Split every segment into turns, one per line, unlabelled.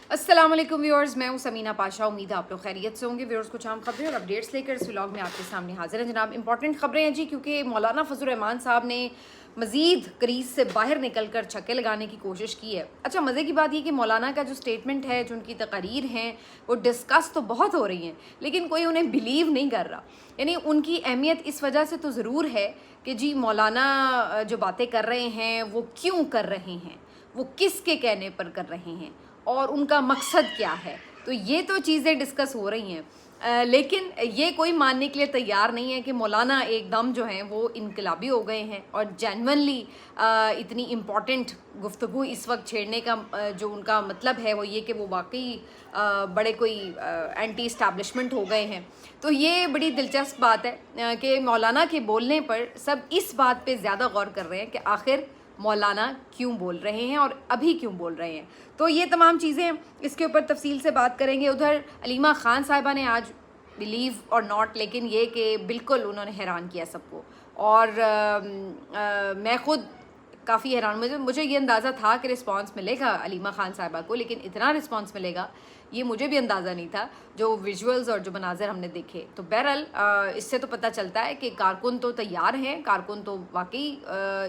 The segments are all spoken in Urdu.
السلام علیکم ویورز، میں ہوں سمینہ پاشا. امید ہے آپ لوگ خیریت سے ہوں گے. ویورز کچھ عام خبریں اور اپڈیٹس لے کر اس ولاگ میں آپ کے سامنے حاضر ہیں. جناب امپورٹنٹ خبریں ہیں جی، کیونکہ مولانا فضل الرحمان صاحب نے مزید کریز سے باہر نکل کر چھکے لگانے کی کوشش کی ہے. اچھا، مزے کی بات یہ کہ مولانا کا جو سٹیٹمنٹ ہے، جو ان کی تقاریر ہیں، وہ ڈسکس تو بہت ہو رہی ہیں، لیکن کوئی انہیں بلیو نہیں کر رہا. یعنی ان کی اہمیت اس وجہ سے تو ضرور ہے کہ جی مولانا جو باتیں کر رہے ہیں وہ کیوں کر رہے ہیں، وہ کس کے کہنے پر کر رہے ہیں اور ان کا مقصد کیا ہے. تو یہ تو چیزیں ڈسکس ہو رہی ہیں، لیکن یہ کوئی ماننے کے لیے تیار نہیں ہے کہ مولانا ایک دم جو ہیں وہ انقلابی ہو گئے ہیں اور جینونلی اتنی امپورٹنٹ گفتگو اس وقت چھیڑنے کا جو ان کا مطلب ہے وہ یہ کہ وہ واقعی بڑے کوئی اینٹی اسٹیبلشمنٹ ہو گئے ہیں. تو یہ بڑی دلچسپ بات ہے کہ مولانا کے بولنے پر سب اس بات پہ زیادہ غور کر رہے ہیں کہ آخر مولانا کیوں بول رہے ہیں اور ابھی کیوں بول رہے ہیں. تو یہ تمام چیزیں اس کے اوپر تفصیل سے بات کریں گے. ادھر علیمہ خان صاحبہ نے آج بلیو اور ناٹ، لیکن یہ کہ بالکل انہوں نے حیران کیا سب کو، اور میں خود کافی حیران. مجھے یہ اندازہ تھا کہ رسپانس ملے گا علیمہ خان صاحبہ کو، لیکن اتنا رسپانس ملے گا یہ مجھے بھی اندازہ نہیں تھا جو ویژولز اور جو مناظر ہم نے دیکھے. تو بہرحال اس سے تو پتہ چلتا ہے کہ کارکن تو تیار ہیں، کارکن تو واقعی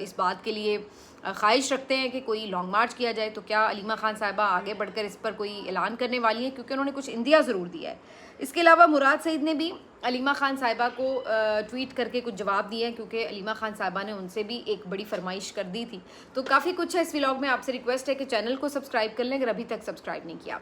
اس بات کے لیے خواہش رکھتے ہیں کہ کوئی لانگ مارچ کیا جائے. تو کیا علیمہ خان صاحبہ آگے بڑھ کر اس پر کوئی اعلان کرنے والی ہیں، کیونکہ انہوں نے کچھ اندیا ضرور دیا ہے. اس کے علاوہ مراد سعید نے بھی علیمہ خان صاحبہ کو ٹویٹ کر کے کچھ جواب دیے ہیں، کیونکہ علیمہ خان صاحبہ نے ان سے بھی ایک بڑی فرمائش کر دی تھی. تو کافی کچھ ہے اس ولاگ میں. آپ سے ریکویسٹ ہے کہ چینل کو سبسکرائب کر لیں اگر ابھی تک سبسکرائب نہیں کیا.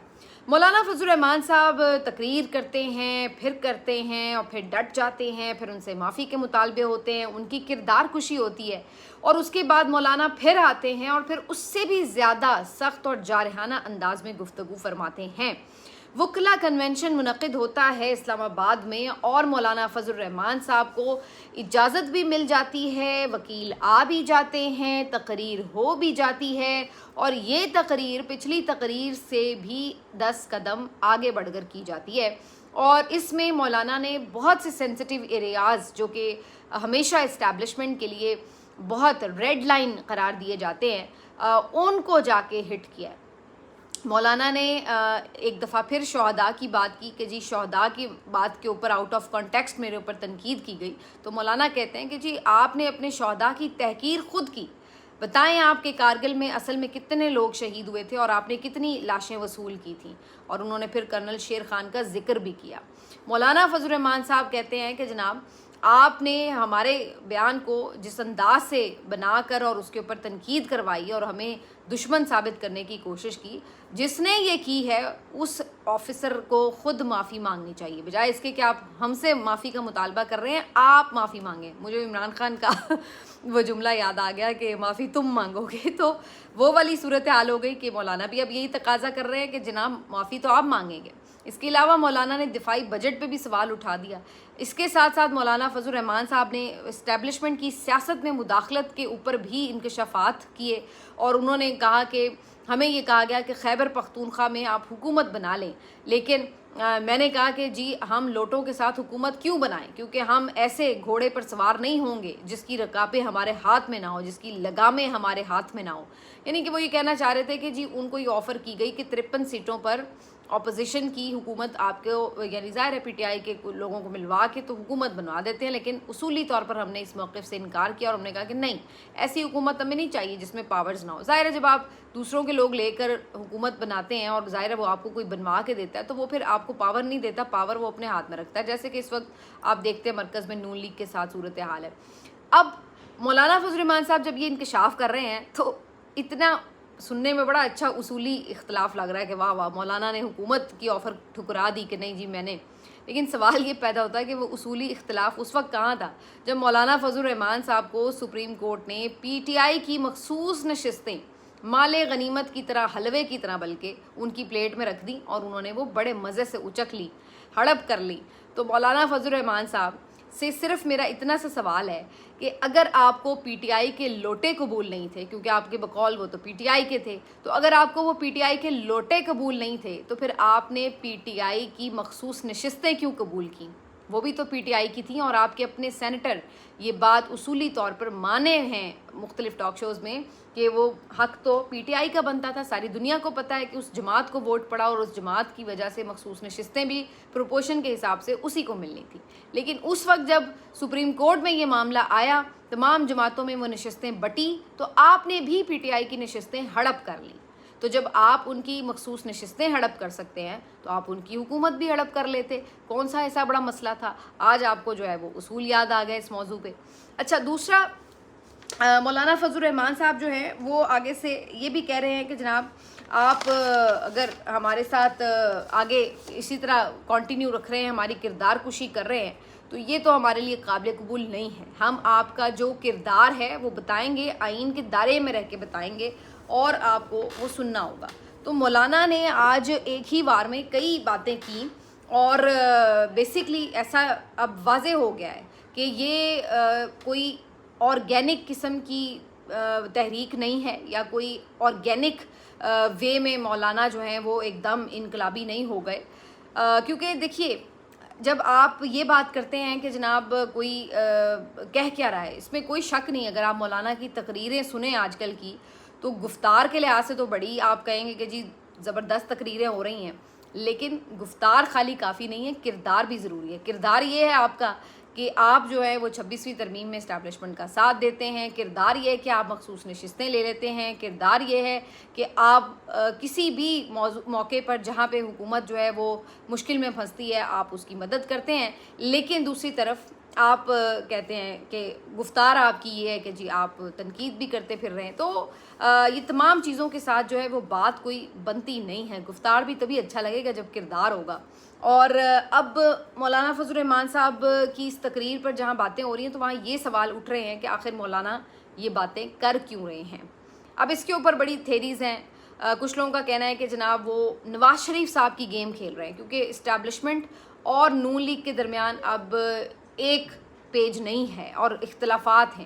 مولانا فضل الرحمان صاحب تقریر کرتے ہیں، پھر کرتے ہیں اور پھر ڈٹ جاتے ہیں، پھر ان سے معافی کے مطالبے ہوتے ہیں، ان کی کردار کشی ہوتی ہے، اور اس کے بعد مولانا پھر آتے ہیں اور پھر اس سے بھی زیادہ سخت اور جارحانہ انداز میں گفتگو فرماتے ہیں. وکلا کنونشن منعقد ہوتا ہے اسلام آباد میں اور مولانا فضل الرحمان صاحب کو اجازت بھی مل جاتی ہے، وکیل آ بھی جاتے ہیں، تقریر ہو بھی جاتی ہے، اور یہ تقریر پچھلی تقریر سے بھی 10 قدم آگے بڑھ کر کی جاتی ہے. اور اس میں مولانا نے بہت سے سینسٹیو ایریاز جو کہ ہمیشہ اسٹیبلشمنٹ کے لیے بہت ریڈ لائن قرار دیے جاتے ہیں، ان کو جا کے ہٹ کیا ہے. مولانا نے ایک دفعہ پھر شہداء کی بات کی کہ جی شہداء کی بات کے اوپر آؤٹ آف کانٹیکسٹ میرے اوپر تنقید کی گئی. تو مولانا کہتے ہیں کہ جی آپ نے اپنے شہداء کی تحقیر خود کی. بتائیں آپ کے کارگل میں اصل میں کتنے لوگ شہید ہوئے تھے اور آپ نے کتنی لاشیں وصول کی تھیں. اور انہوں نے پھر کرنل شیر خان کا ذکر بھی کیا. مولانا فضل الرحمان صاحب کہتے ہیں کہ جناب آپ نے ہمارے بیان کو جس انداز سے بنا کر اور اس کے اوپر تنقید کروائی اور ہمیں دشمن ثابت کرنے کی کوشش کی، جس نے یہ کی ہے اس آفیسر کو خود معافی مانگنی چاہیے، بجائے اس کے کہ آپ ہم سے معافی کا مطالبہ کر رہے ہیں. آپ معافی مانگیں. مجھے عمران خان کا وہ جملہ یاد آ گیا کہ معافی تم مانگو گے. تو وہ والی صورتحال ہو گئی کہ مولانا بھی اب یہی تقاضا کر رہے ہیں کہ جناب معافی تو آپ مانگیں گے. اس کے علاوہ مولانا نے دفاعی بجٹ پہ بھی سوال اٹھا دیا. اس کے ساتھ ساتھ مولانا فضل الرحمان صاحب نے اسٹیبلشمنٹ کی سیاست میں مداخلت کے اوپر بھی انکشافات کیے، اور انہوں نے کہا کہ ہمیں یہ کہا گیا کہ خیبر پختونخوا میں آپ حکومت بنا لیں، لیکن میں نے کہا کہ جی ہم لوٹوں کے ساتھ حکومت کیوں بنائیں، کیونکہ ہم ایسے گھوڑے پر سوار نہیں ہوں گے جس کی رکابیں ہمارے ہاتھ میں نہ ہو، جس کی لگامیں ہمارے ہاتھ میں نہ ہو. یعنی کہ وہ یہ کہنا چاہ رہے تھے کہ جی ان کو یہ آفر کی گئی کہ 53 سیٹوں پر اپوزیشن کی حکومت آپ کو، یعنی ظاہر ہے پی ٹی آئی کے لوگوں کو ملوا کے تو حکومت بنوا دیتے ہیں، لیکن اصولی طور پر ہم نے اس موقف سے انکار کیا اور ہم نے کہا کہ نہیں، ایسی حکومت ہمیں نہیں چاہیے جس میں پاورز نہ ہو. ظاہر ہے جب آپ دوسروں کے لوگ لے کر حکومت بناتے ہیں اور ظاہر ہے وہ آپ کو کوئی بنوا کے دیتا ہے تو وہ پھر آپ کو پاور نہیں دیتا، پاور وہ اپنے ہاتھ میں رکھتا ہے، جیسے کہ اس وقت آپ دیکھتے ہیں مرکز میں نون لیگ کے ساتھ صورتحال ہے. اب مولانا فضل الرحمان صاحب جب یہ انکشاف کر رہے ہیں تو اتنا سننے میں بڑا اچھا اصولی اختلاف لگ رہا ہے کہ واہ واہ مولانا نے حکومت کی آفر ٹھکرا دی کہ نہیں جی میں نے. لیکن سوال یہ پیدا ہوتا ہے کہ وہ اصولی اختلاف اس وقت کہاں تھا جب مولانا فضل الرحمان صاحب کو سپریم کورٹ نے پی ٹی آئی کی مخصوص نشستیں مال غنیمت کی طرح، حلوے کی طرح بلکہ ان کی پلیٹ میں رکھ دی اور انہوں نے وہ بڑے مزے سے اچک لی، ہڑپ کر لی. تو مولانا فضل الرحمان صاحب سے صرف میرا اتنا سا سوال ہے کہ اگر آپ کو پی ٹی آئی کے لوٹے قبول نہیں تھے، کیونکہ آپ کے بقول وہ تو پی ٹی آئی کے تھے، تو اگر آپ کو وہ پی ٹی آئی کے لوٹے قبول نہیں تھے تو پھر آپ نے پی ٹی آئی کی مخصوص نشستیں کیوں قبول کی؟ وہ بھی تو پی ٹی آئی کی تھیں، اور آپ کے اپنے سینیٹر یہ بات اصولی طور پر مانے ہیں مختلف ٹاک شوز میں کہ وہ حق تو پی ٹی آئی کا بنتا تھا. ساری دنیا کو پتہ ہے کہ اس جماعت کو ووٹ پڑا اور اس جماعت کی وجہ سے مخصوص نشستیں بھی پروپورشن کے حساب سے اسی کو ملنی تھی. لیکن اس وقت جب سپریم کورٹ میں یہ معاملہ آیا، تمام جماعتوں میں وہ نشستیں بٹی، تو آپ نے بھی پی ٹی آئی کی نشستیں ہڑپ کر لیں. تو جب آپ ان کی مخصوص نشستیں ہڑپ کر سکتے ہیں تو آپ ان کی حکومت بھی ہڑپ کر لیتے. کون سا ایسا بڑا مسئلہ تھا؟ آج آپ کو جو ہے وہ اصول یاد آ گئے اس موضوع پہ. اچھا، دوسرا مولانا فضل الرحمان صاحب جو ہیں وہ آگے سے یہ بھی کہہ رہے ہیں کہ جناب آپ اگر ہمارے ساتھ آگے اسی طرح کنٹینیو رکھ رہے ہیں، ہماری کردار کشی کر رہے ہیں، تو یہ تو ہمارے لیے قابل قبول نہیں ہے. ہم آپ کا جو کردار ہے وہ بتائیں گے، آئین کے دائرے میں رہ کے بتائیں گے، اور آپ کو وہ سننا ہوگا. تو مولانا نے آج ایک ہی بار میں کئی باتیں کی، اور بیسکلی ایسا اب واضح ہو گیا ہے کہ یہ کوئی آرگینک قسم کی تحریک نہیں ہے، یا کوئی آرگینک وے میں مولانا جو ہیں وہ ایک دم انقلابی نہیں ہو گئے. کیونکہ دیکھیے، جب آپ یہ بات کرتے ہیں کہ جناب کوئی کہہ کیا رہا ہے، اس میں کوئی شک نہیں. اگر آپ مولانا کی تقریریں سنیں آج کل کی، تو گفتار کے لحاظ سے تو بڑی آپ کہیں گے کہ جی زبردست تقریریں ہو رہی ہیں، لیکن گفتار خالی کافی نہیں ہے، کردار بھی ضروری ہے. کردار یہ ہے آپ کا کہ آپ جو ہے وہ 26ویں ترمیم میں اسٹیبلشمنٹ کا ساتھ دیتے ہیں. کردار یہ ہے کہ آپ مخصوص نشستیں لے لیتے ہیں. کردار یہ ہے کہ آپ کسی بھی موقع پر جہاں پہ حکومت جو ہے وہ مشکل میں پھنستی ہے آپ اس کی مدد کرتے ہیں. لیکن دوسری طرف آپ کہتے ہیں کہ گفتار آپ کی یہ ہے کہ جی آپ تنقید بھی کرتے پھر رہے ہیں. تو یہ تمام چیزوں کے ساتھ جو ہے وہ بات کوئی بنتی نہیں ہے. گفتار بھی تبھی اچھا لگے گا جب کردار ہوگا. اور اب مولانا فضل الرحمان صاحب کی اس تقریر پر جہاں باتیں ہو رہی ہیں تو وہاں یہ سوال اٹھ رہے ہیں کہ آخر مولانا یہ باتیں کر کیوں رہے ہیں. اب اس کے اوپر بڑی تھیریز ہیں. کچھ لوگوں کا کہنا ہے کہ جناب وہ نواز شریف صاحب کی گیم کھیل رہے ہیں، کیونکہ اسٹیبلشمنٹ اور نون لیگ کے درمیان اب ایک پیج نہیں ہے اور اختلافات ہیں.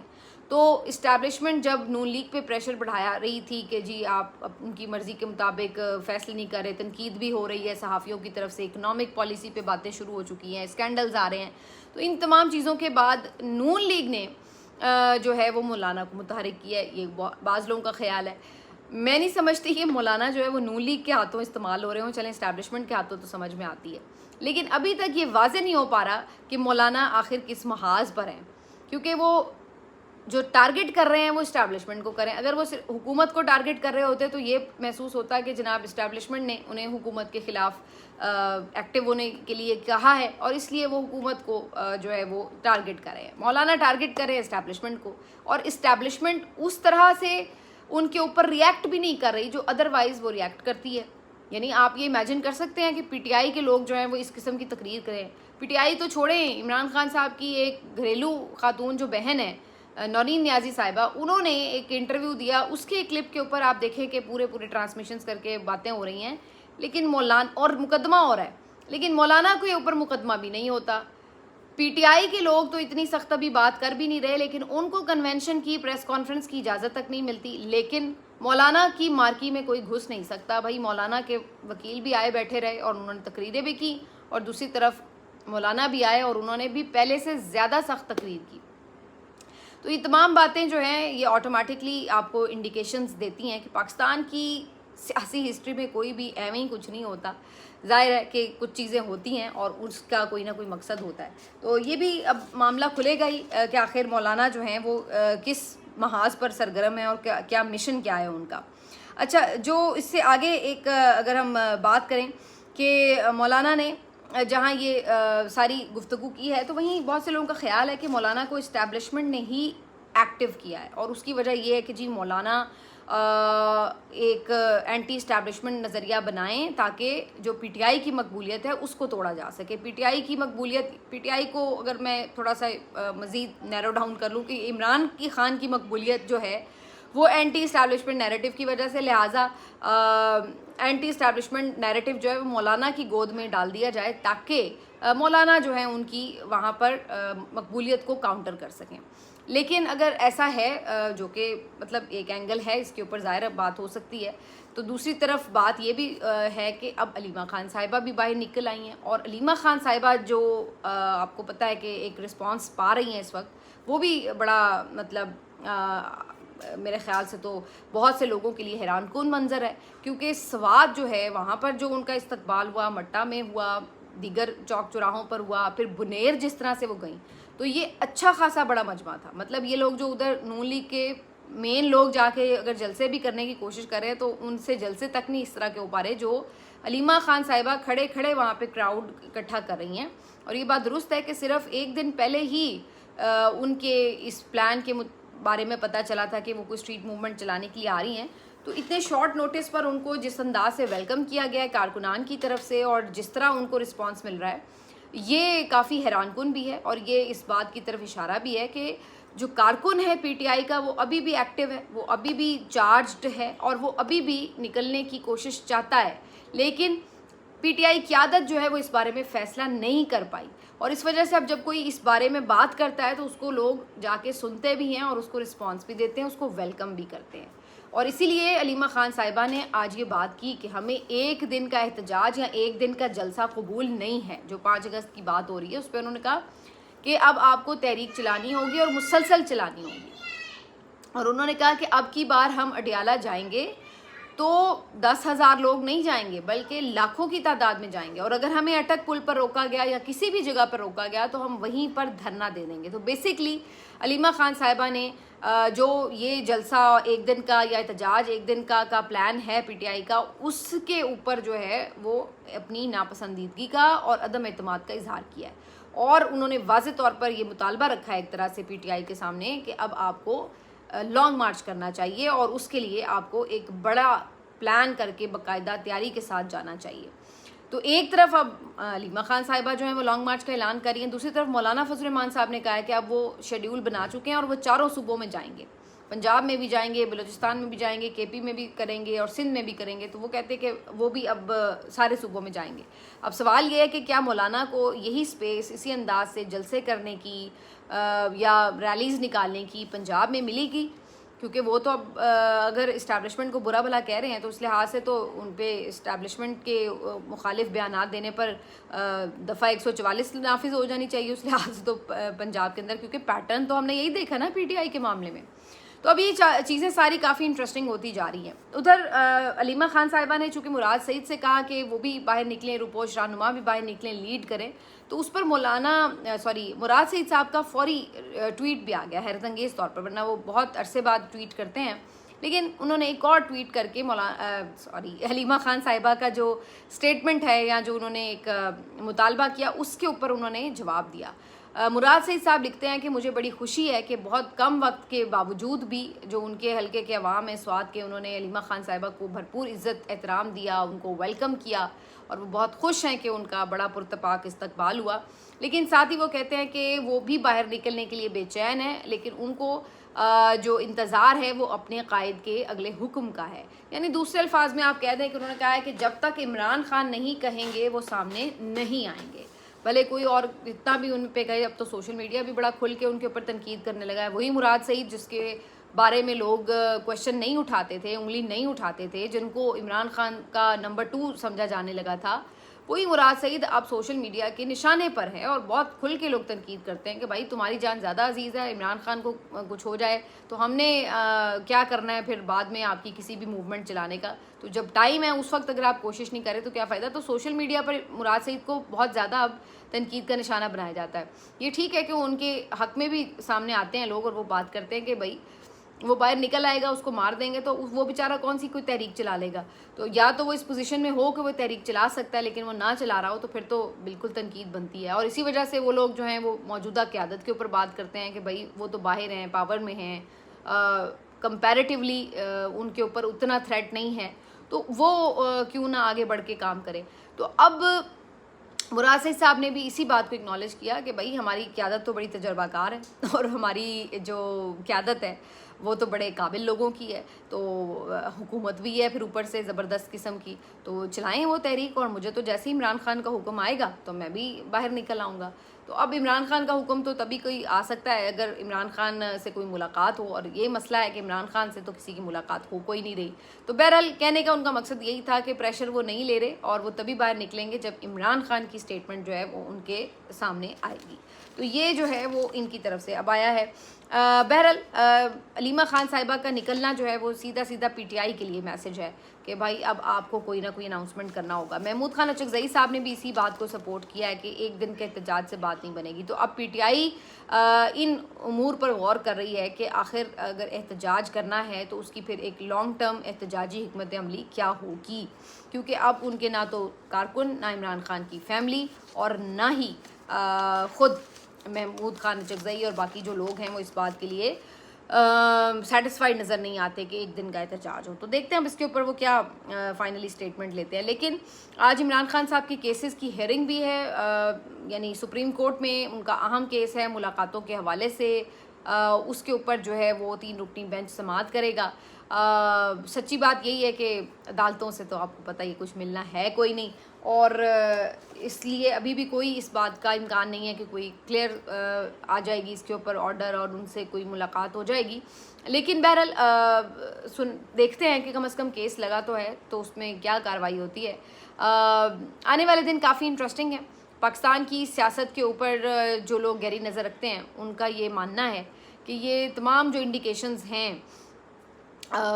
تو اسٹیبلشمنٹ جب نون لیگ پہ پریشر بڑھایا رہی تھی کہ جی آپ ان کی مرضی کے مطابق فیصلے نہیں کر رہے، تنقید بھی ہو رہی ہے صحافیوں کی طرف سے، اکنامک پالیسی پہ باتیں شروع ہو چکی ہیں، اسکینڈلز آ رہے ہیں. تو ان تمام چیزوں کے بعد نون لیگ نے جو ہے وہ مولانا کو متحرک کیا ہے. یہ بعض لوگوں کا خیال ہے. میں نہیں سمجھتی کہ مولانا جو ہے وہ نون لیگ کے ہاتھوں استعمال ہو رہے ہوں. چلیں اسٹیبلشمنٹ کے ہاتھوں تو سمجھ میں آتی ہے، لیکن ابھی تک یہ واضح نہیں ہو پا رہا کہ مولانا آخر کس محاذ پر ہیں. کیونکہ وہ جو ٹارگٹ کر رہے ہیں وہ اسٹیبلشمنٹ کو کریں. اگر وہ حکومت کو ٹارگٹ کر رہے ہوتے تو یہ محسوس ہوتا ہے کہ جناب اسٹیبلشمنٹ نے انہیں حکومت کے خلاف ایکٹیو ہونے کے لیے کہا ہے، اور اس لیے وہ حکومت کو جو ہے وہ ٹارگٹ کر رہے ہیں. مولانا ٹارگٹ کر رہے ہیں اسٹیبلشمنٹ کو، اور اسٹیبلشمنٹ اس طرح سے ان کے اوپر ریئیکٹ بھی نہیں کر رہی جو ادروائز وہ ریئیکٹ کرتی ہے. یعنی آپ یہ امیجن کر سکتے ہیں کہ پی ٹی آئی کے لوگ جو ہیں وہ اس قسم کی تقریر کریں. پی ٹی آئی تو چھوڑیں، عمران خان صاحب کی ایک گھریلو خاتون جو بہن ہے نورین نیازی صاحبہ، انہوں نے ایک انٹرویو دیا، اس کے کلپ کے اوپر آپ دیکھیں کہ پورے ٹرانسمیشنز کر کے باتیں ہو رہی ہیں. لیکن مولانا اور مقدمہ ہو رہا ہے، لیکن مولانا کے اوپر مقدمہ بھی نہیں ہوتا. پی ٹی آئی کے لوگ تو اتنی سخت ابھی بات کر بھی نہیں رہے، لیکن ان کو کنونشن کی پریس کانفرنس کی اجازت تک نہیں ملتی. لیکن مولانا کی مارکی میں کوئی گھس نہیں سکتا. بھائی مولانا کے وکیل بھی آئے بیٹھے رہے اور انہوں نے تقریریں بھی کی، اور دوسری طرف مولانا بھی آئے اور انہوں نے بھی پہلے سے زیادہ سخت تقریر کی. تو یہ تمام باتیں جو ہیں یہ آٹومیٹکلی آپ کو انڈیکیشنز دیتی ہیں کہ پاکستان کی سیاسی ہسٹری میں کوئی بھی ایویں ہی کچھ نہیں ہوتا. ظاہر ہے کہ کچھ چیزیں ہوتی ہیں اور اس کا کوئی نہ کوئی مقصد ہوتا ہے. تو یہ بھی اب معاملہ کھلے گا ہی کہ آخر مولانا جو ہیں وہ کس محاذ پر سرگرم ہیں اور کیا مشن کیا ہے ان کا. اچھا، جو اس سے آگے ایک اگر ہم بات کریں کہ مولانا نے جہاں یہ ساری گفتگو کی ہے، تو وہیں بہت سے لوگوں کا خیال ہے کہ مولانا کو اسٹیبلشمنٹ نے ہی ایکٹیو کیا ہے، اور اس کی وجہ یہ ہے کہ جی مولانا ایک اینٹی اسٹیبلشمنٹ نظریہ بنائیں تاکہ جو پی ٹی آئی کی مقبولیت ہے اس کو توڑا جا سکے. پی ٹی آئی کی مقبولیت، پی ٹی آئی کو اگر میں تھوڑا سا مزید نیرو ڈاؤن کر لوں کہ عمران خان کی مقبولیت جو ہے وہ اینٹی اسٹیبلشمنٹ نیریٹو کی وجہ سے، لہٰذا اینٹی اسٹیبلشمنٹ نیریٹو جو ہے وہ مولانا کی گود میں ڈال دیا جائے تاکہ مولانا جو ہیں ان کی وہاں پر مقبولیت کو کاؤنٹر کر سکیں. لیکن اگر ایسا ہے جو کہ مطلب ایک اینگل ہے اس کے اوپر ظاہر بات ہو سکتی ہے، تو دوسری طرف بات یہ بھی ہے کہ اب علیمہ خان صاحبہ بھی باہر نکل آئی ہیں، اور علیمہ خان صاحبہ جو آپ کو پتہ ہے کہ ایک رسپانس پا رہی ہیں اس وقت، وہ بھی بڑا مطلب میرے خیال سے تو بہت سے لوگوں کے لیے حیران کن منظر ہے، کیونکہ سوات جو ہے وہاں پر جو ان کا استقبال ہوا، مٹا میں ہوا، دیگر چوک چوراہوں پر ہوا، پھر بنیر جس طرح سے وہ گئیں، تو یہ اچھا خاصا بڑا مجمع تھا. مطلب یہ لوگ جو ادھر نون لیگ کے مین لوگ جا کے اگر جلسے بھی کرنے کی کوشش کریں تو ان سے جلسے تک نہیں اس طرح کے ہو پا رہے جو علیمہ خان صاحبہ کھڑے کھڑے وہاں پہ کراؤڈ اکٹھا کر رہی ہیں. اور یہ بات درست ہے کہ صرف ایک دن پہلے ہی ان کے اس پلان کے بارے میں پتہ چلا تھا کہ وہ کوئی اسٹریٹ موومنٹ چلانے کے لیے آ رہی ہیں، تو اتنے شارٹ نوٹس پر ان کو جس انداز سے ویلکم کیا گیا ہے کارکنان کی طرف سے اور جس طرح ان کو رسپانس مل رہا ہے، یہ کافی حیران کن بھی ہے. اور یہ اس بات کی طرف اشارہ بھی ہے کہ جو کارکن ہے پی ٹی آئی کا وہ ابھی بھی ایکٹیو ہے، وہ ابھی بھی چارجڈ ہے اور وہ ابھی بھی نکلنے کی کوشش چاہتا ہے، لیکن پی ٹی آئی قیادت جو ہے وہ اس بارے میں فیصلہ نہیں کر پائی. اور اس وجہ سے اب جب کوئی اس بارے میں بات کرتا ہے تو اس کو لوگ جا کے سنتے بھی ہیں اور اس کو رسپانس بھی دیتے ہیں، اس کو ویلکم بھی کرتے ہیں. اور اسی لیے علیمہ خان صاحبہ نے آج یہ بات کی کہ ہمیں ایک دن کا احتجاج یا ایک دن کا جلسہ قبول نہیں ہے. جو 5 اگست کی بات ہو رہی ہے اس پہ انہوں نے کہا کہ اب آپ کو تحریک چلانی ہوگی اور مسلسل چلانی ہوگی. اور انہوں نے کہا کہ اب کی بار ہم اڈیالہ جائیں گے تو 10,000 لوگ نہیں جائیں گے بلکہ لاکھوں کی تعداد میں جائیں گے، اور اگر ہمیں اٹک پل پر روکا گیا یا کسی بھی جگہ پر روکا گیا تو ہم وہیں پر دھرنا دے دیں گے. تو بیسکلی علیمہ خان صاحبہ نے جو یہ جلسہ ایک دن کا یا احتجاج ایک دن کا پلان ہے پی ٹی آئی کا، اس کے اوپر جو ہے وہ اپنی ناپسندیدگی کا اور عدم اعتماد کا اظہار کیا ہے. اور انہوں نے واضح طور پر یہ مطالبہ رکھا ہے ایک طرح سے پی ٹی آئی کے سامنے کہ اب آپ کو لانگ مارچ کرنا چاہیے اور اس کے لیے آپ کو ایک بڑا پلان کر کے باقاعدہ تیاری کے ساتھ جانا چاہیے. تو ایک طرف اب علیمہ خان صاحبہ جو ہیں وہ لانگ مارچ کا اعلان کر رہی ہیں، دوسری طرف مولانا فضل الرحمان صاحب نے کہا ہے کہ اب وہ شیڈیول بنا چکے ہیں اور وہ 4 صوبوں میں جائیں گے، پنجاب میں بھی جائیں گے، بلوچستان میں بھی جائیں گے، کے پی میں بھی کریں گے اور سندھ میں بھی کریں گے. تو وہ کہتے ہیں کہ وہ بھی اب سارے صوبوں میں جائیں گے. اب سوال یہ ہے کہ کیا مولانا کو یہی سپیس اسی انداز سے جلسے کرنے کی یا ریلیز نکالنے کی پنجاب میں ملے گی؟ کیونکہ وہ تو اب اگر اسٹیبلشمنٹ کو برا بھلا کہہ رہے ہیں تو اس لحاظ سے تو ان پہ اسٹیبلشمنٹ کے مخالف بیانات دینے پر دفعہ 144 نافذ ہو جانی چاہیے اس لحاظ سے تو پنجاب کے اندر، کیونکہ پیٹرن تو ہم نے یہی دیکھا نا پی ٹی آئی کے معاملے میں. تو اب یہ چیزیں ساری کافی انٹرسٹنگ ہوتی جا رہی ہیں. ادھر علیمہ خان صاحبہ نے چونکہ مراد سعید سے کہا کہ وہ بھی باہر نکلیں، روپوش رہنما بھی باہر نکلیں، لیڈ کریں، تو اس پر مراد سعید صاحب کا فوری ٹویٹ بھی آ گیا حیرت انگیز طور پر، ورنہ وہ بہت عرصے بعد ٹویٹ کرتے ہیں. لیکن انہوں نے ایک اور ٹویٹ کر کے علیمہ خان صاحبہ کا جو سٹیٹمنٹ ہے یا جو انہوں نے ایک مطالبہ کیا اس کے اوپر انہوں نے جواب دیا. مراد سعید صاحب لکھتے ہیں کہ مجھے بڑی خوشی ہے کہ بہت کم وقت کے باوجود بھی جو ان کے حلقے کے عوام ہیں سوات کے، انہوں نے علیمہ خان صاحبہ کو بھرپور عزت احترام دیا، ان کو ویلکم کیا اور وہ بہت خوش ہیں کہ ان کا بڑا پرتپاک استقبال ہوا. لیکن ساتھ ہی وہ کہتے ہیں کہ وہ بھی باہر نکلنے کے لیے بے چین ہیں، لیکن ان کو جو انتظار ہے وہ اپنے قائد کے اگلے حکم کا ہے. یعنی دوسرے الفاظ میں آپ کہہ دیں کہ انہوں نے کہا ہے کہ جب تک عمران خان نہیں کہیں گے وہ سامنے نہیں آئیں گے، بھلے کوئی اور اتنا بھی ان پہ کہے. اب تو سوشل میڈیا بھی بڑا کھل کے ان کے اوپر تنقید کرنے لگا ہے. وہی مراد سعید جس کے بارے میں لوگ کوشچن نہیں اٹھاتے تھے، انگلی نہیں اٹھاتے تھے، جن کو عمران خان کا نمبر 2 سمجھا جانے لگا تھا، وہی مراد سعید اب سوشل میڈیا کے نشانے پر ہے اور بہت کھل کے لوگ تنقید کرتے ہیں کہ بھائی تمہاری جان زیادہ عزیز ہے، عمران خان کو کچھ ہو جائے تو ہم نے کیا کرنا ہے پھر بعد میں آپ کی کسی بھی موومنٹ چلانے کا. تو جب ٹائم ہے اس وقت اگر آپ کوشش نہیں کریں تو کیا فائدہ. تو سوشل میڈیا پر مراد سعید کو بہت زیادہ اب تنقید کا نشانہ بنایا جاتا ہے. یہ ٹھیک ہے کہ ان کے حق میں بھی سامنے آتے ہیں لوگ اور وہ بات کرتے ہیں کہ بھائی وہ باہر نکل آئے گا، اس کو مار دیں گے تو وہ بیچارہ کون سی کوئی تحریک چلا لے گا. تو یا تو وہ اس پوزیشن میں ہو کہ وہ تحریک چلا سکتا ہے لیکن وہ نہ چلا رہا ہو تو پھر تو بالکل تنقید بنتی ہے. اور اسی وجہ سے وہ لوگ جو ہیں وہ موجودہ قیادت کے اوپر بات کرتے ہیں کہ بھائی وہ تو باہر ہیں، پاور میں ہیں، کمپیریٹیولی ان کے اوپر اتنا تھریٹ نہیں ہے، تو وہ کیوں نہ آگے بڑھ کے کام کرے. تو اب مراد سعید صاحب نے بھی اسی بات کو اکنالج کیا کہ بھائی ہماری قیادت تو بڑی تجربہ کار ہے اور ہماری جو قیادت ہے وہ تو بڑے قابل لوگوں کی ہے، تو حکومت بھی ہے پھر اوپر سے زبردست قسم کی، تو چلائیں وہ تحریک، اور مجھے تو جیسے ہی عمران خان کا حکم آئے گا تو میں بھی باہر نکل آؤں گا۔ تو اب عمران خان کا حکم تو تبھی کوئی آ سکتا ہے اگر عمران خان سے کوئی ملاقات ہو، اور یہ مسئلہ ہے کہ عمران خان سے تو کسی کی ملاقات ہو کوئی نہیں رہی۔ تو بہرحال کہنے کا ان کا مقصد یہی تھا کہ پریشر وہ نہیں لے رہے، اور وہ تبھی باہر نکلیں گے جب عمران خان کی سٹیٹمنٹ جو ہے وہ ان کے سامنے آئے گی۔ تو یہ جو ہے وہ ان کی طرف سے اب آیا ہے۔ بہرحال علیمہ خان صاحبہ کا نکلنا جو ہے وہ سیدھا سیدھا پی ٹی آئی کے لیے میسج ہے کہ بھائی اب آپ کو کوئی نہ کوئی اناؤنسمنٹ کرنا ہوگا۔ محمود خان اچکزئی صاحب نے بھی اسی بات کو سپورٹ کیا ہے کہ ایک دن کے احتجاج سے بات نہیں بنے گی، تو اب پی ٹی آئی ان امور پر غور کر رہی ہے کہ آخر اگر احتجاج کرنا ہے تو اس کی پھر ایک لانگ ٹرم احتجاجی حکمت عملی کیا ہوگی، کیونکہ اب ان کے نہ تو کارکن، نہ عمران خان کی فیملی، اور نہ ہی خود محمود خان اچکزئی اور باقی جو لوگ ہیں وہ اس بات کے لیے سیٹسفائیڈ نظر نہیں آتے کہ ایک دن کا احتجاج ہو۔ تو دیکھتے ہیں اب اس کے اوپر وہ کیا فائنلی اسٹیٹمنٹ لیتے ہیں۔ لیکن آج عمران خان صاحب کی کیسز کی ہیئرنگ بھی ہے، یعنی سپریم کورٹ میں ان کا اہم کیس ہے ملاقاتوں کے حوالے سے، اس کے اوپر جو ہے وہ 3 رکنی بینچ سماعت کرے گا۔ سچی بات یہی ہے کہ عدالتوں سے تو آپ کو پتہ ہی کچھ ملنا ہے کوئی نہیں، اور اس لیے ابھی بھی کوئی اس بات کا امکان نہیں ہے کہ کوئی کلیئر آ جائے گی اس کے اوپر آرڈر اور ان سے کوئی ملاقات ہو جائے گی۔ لیکن بہرحال دیکھتے ہیں کہ کم از کم کیس لگا تو ہے، تو اس میں کیا کارروائی ہوتی ہے۔ آنے والے دن کافی انٹرسٹنگ ہے۔ پاکستان کی سیاست کے اوپر جو لوگ گہری نظر رکھتے ہیں ان کا یہ ماننا ہے کہ یہ تمام جو انڈیکیشنز ہیں،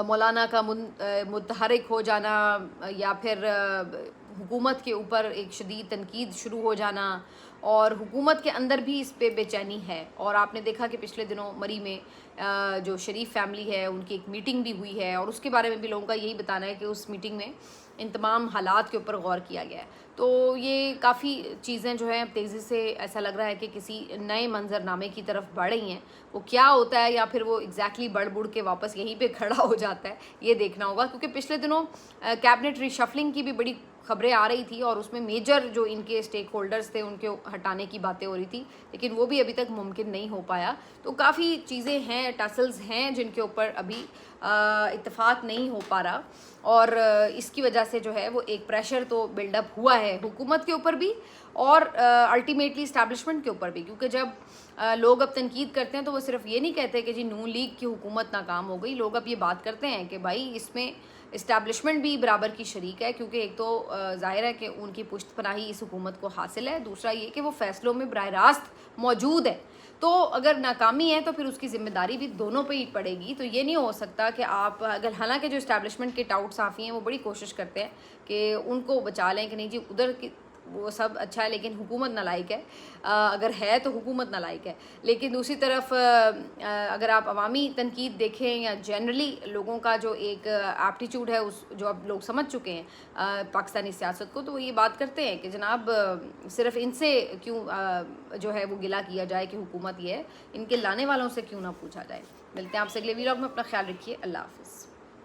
مولانا کا متحرک ہو جانا، یا پھر حکومت کے اوپر ایک شدید تنقید شروع ہو جانا، اور حکومت کے اندر بھی اس پہ بے چینی ہے۔ اور آپ نے دیکھا کہ پچھلے دنوں مری میں جو شریف فیملی ہے ان کی ایک میٹنگ بھی ہوئی ہے، اور اس کے بارے میں بھی لوگوں کا یہی بتانا ہے کہ اس میٹنگ میں ان تمام حالات کے اوپر غور کیا گیا ہے۔ تو یہ کافی چیزیں جو ہیں تیزی سے ایسا لگ رہا ہے کہ کسی نئے منظر نامے کی طرف بڑھ رہی ہیں۔ وہ کیا ہوتا ہے، یا پھر وہ ایگزیکٹلی بڑھ بڑھ کے واپس یہیں پہ کھڑا ہو جاتا ہے، یہ دیکھنا ہوگا، کیونکہ پچھلے دنوں کیبنٹ ریشفلنگ کی بھی بڑی خبریں آ رہی تھی، اور اس میں میجر جو ان کے اسٹیک ہولڈرز تھے ان کے ہٹانے کی باتیں ہو رہی تھی، لیکن وہ بھی ابھی تک ممکن نہیں ہو پایا۔ تو کافی چیزیں ہیں، ٹسلز ہیں جن کے اوپر ابھی اتفاق نہیں ہو پا رہا، اور اس کی وجہ سے جو ہے وہ ایک پریشر تو بلڈ اپ ہوا ہے حکومت کے اوپر بھی، اور الٹیمیٹلی اسٹیبلشمنٹ کے اوپر بھی، کیونکہ جب لوگ اب تنقید کرتے ہیں تو وہ صرف یہ نہیں کہتے کہ جی نون لیگ کی حکومت ناکام ہو گئی، لوگ اب یہ بات کرتے ہیں کہ بھائی اس میں اسٹیبلشمنٹ بھی برابر کی شریک ہے، کیونکہ ایک تو ظاہر ہے کہ ان کی پشت پناہی اس حکومت کو حاصل ہے، دوسرا یہ کہ وہ فیصلوں میں براہ راست موجود ہے۔ تو اگر ناکامی ہے تو پھر اس کی ذمہ داری بھی دونوں پہ ہی پڑے گی۔ تو یہ نہیں ہو سکتا کہ آپ اگر، حالانکہ جو اسٹیبلشمنٹ کے ٹاؤٹ صحافی ہیں وہ بڑی کوشش کرتے ہیں کہ ان کو بچا لیں کہ نہیں جی ادھر کی وہ سب اچھا ہے لیکن حکومت نالائق ہے، اگر ہے تو حکومت نالائق ہے۔ لیکن دوسری طرف اگر آپ عوامی تنقید دیکھیں یا جنرلی لوگوں کا جو ایک ایپٹیچیوڈ ہے، اس جو اب لوگ سمجھ چکے ہیں پاکستانی سیاست کو، تو وہ یہ بات کرتے ہیں کہ جناب صرف ان سے کیوں جو ہے وہ گلہ کیا جائے کہ حکومت یہ ہے، ان کے لانے والوں سے کیوں نہ پوچھا جائے۔ ملتے ہیں آپ سے اگلے ویلاگ میں، اپنا خیال رکھیے، اللہ حافظ۔